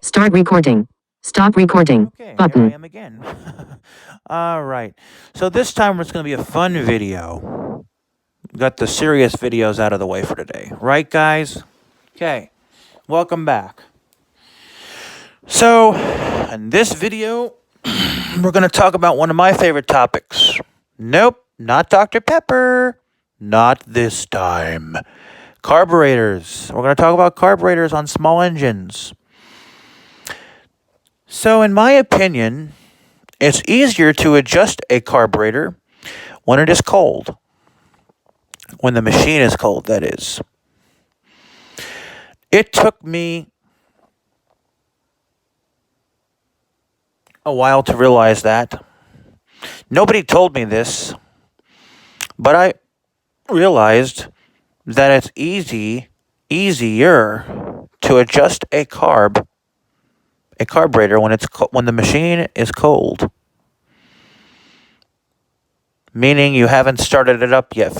Start recording. Stop recording. Okay, Button. here I am again. All right. So this time it's going to be a fun video. Got the serious videos out of the way for today. Right, guys? Okay. Welcome back. So, in this video, we're going to talk about one of my favorite topics. Nope, not Dr. Pepper. Not this time. Carburetors. We're going to talk about carburetors on small engines. So, in my opinion, it's easier to adjust a carburetor when it is cold. When the machine is cold, that is. It took me a while to realize that. Nobody told me this, but I realized that it's easier to adjust a carburetor when the machine is cold. Meaning you haven't started it up yet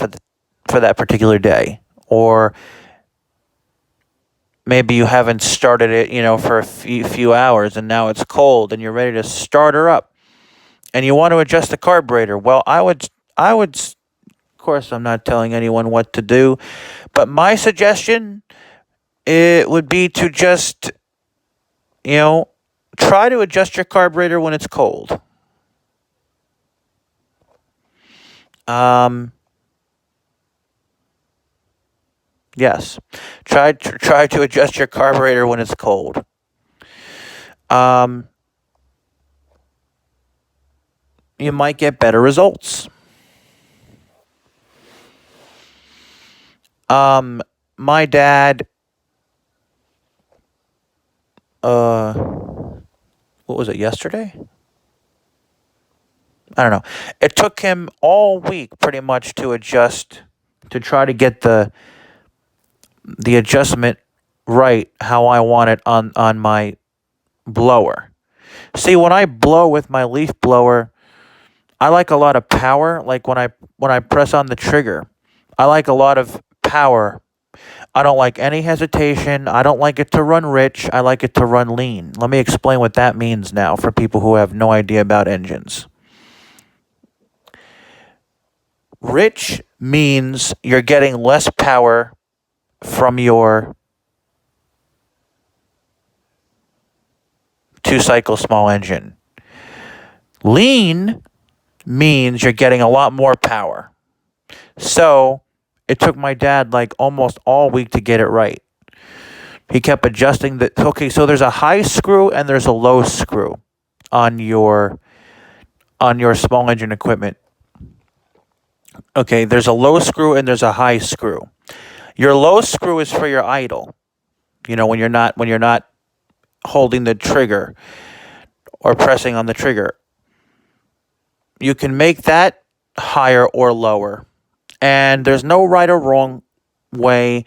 for that particular day, or maybe you haven't started it, for a few hours, and now it's cold and you're ready to start her up, and you want to adjust the carburetor. Well, I would, of course, I'm not telling anyone what to do, but my suggestion, it would be to just, try to adjust your carburetor when it's cold. Yes, try to adjust your carburetor when it's cold. You might get better results. My dad, what was it, yesterday? I don't know. It took him all week pretty much to try to get the adjustment right how I want it on my blower. See, when I blow with my leaf blower, I like a lot of power. Like when I press on the trigger, I like a lot of power. I don't like any hesitation. I don't like it to run rich. I like it to run lean. Let me explain what that means now for people who have no idea about engines. Rich means you're getting less power from your two-cycle small engine. Lean means you're getting a lot more power. So it took my dad like almost all week to get it right. He kept adjusting so there's a high screw and there's a low screw on your small engine equipment. Okay, there's a low screw and there's a high screw. Your low screw is for your idle. When you're not holding the trigger or pressing on the trigger. You can make that higher or lower. And there's no right or wrong way,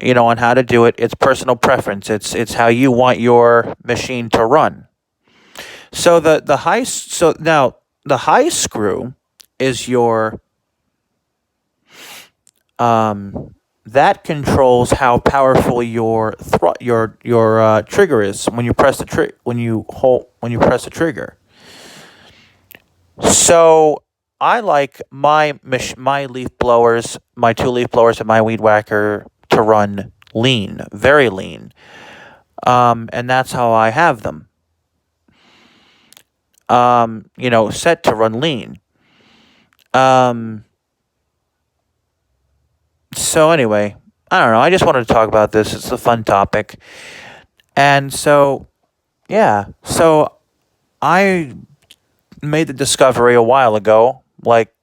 on how to do it. It's personal preference. It's how you want your machine to run. So the high screw is your that controls how powerful your trigger is when you press the trigger. So I like my leaf blowers, my 2-leaf blowers, and my weed whacker to run lean, very lean, and that's how I have them. Set to run lean. So anyway, I don't know. I just wanted to talk about this. It's a fun topic. And so, yeah. So I made the discovery a while ago, like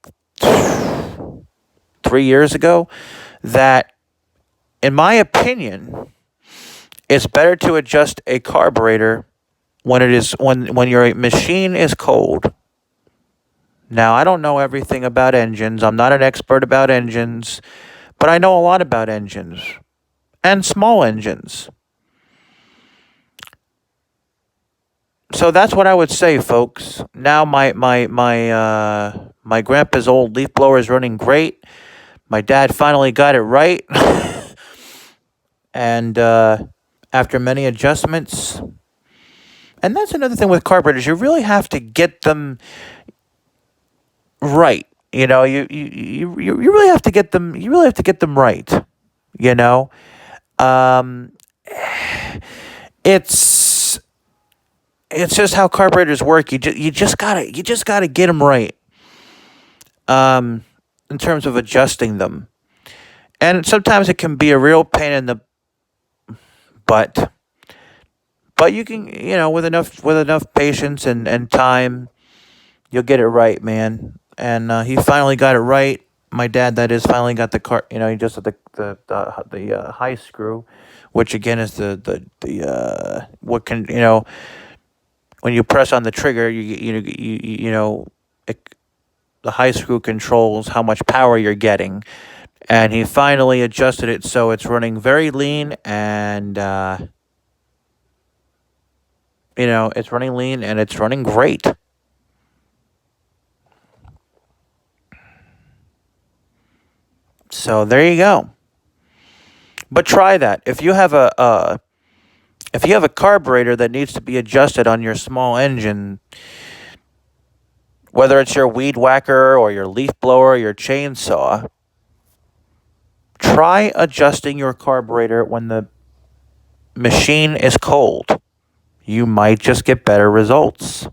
3 years ago, that in my opinion, it's better to adjust a carburetor when your machine is cold. Now, I don't know everything about engines. I'm not an expert about engines. But I know a lot about engines and small engines. So that's what I would say, folks. Now my grandpa's old leaf blower is running great. My dad finally got it right. And after many adjustments, And that's another thing with carburetors. You really have to get them right. You really have to get them. You really have to get them right. You know, um, it's it's just how carburetors work. You just gotta get them right. In terms of adjusting them, and sometimes it can be a real pain in the butt. But you can, with enough patience and time, you'll get it right, man. And he finally got it right. My dad, that is, finally got the car. He just had the high screw, which again is what can when you press on the trigger, it, the high screw controls how much power you're getting, and he finally adjusted it so it's running very lean and. It's running lean and it's running great. So there you go. But try that. If you have a carburetor that needs to be adjusted on your small engine, whether it's your weed whacker or your leaf blower or your chainsaw, try adjusting your carburetor when the machine is cold. You might just get better results.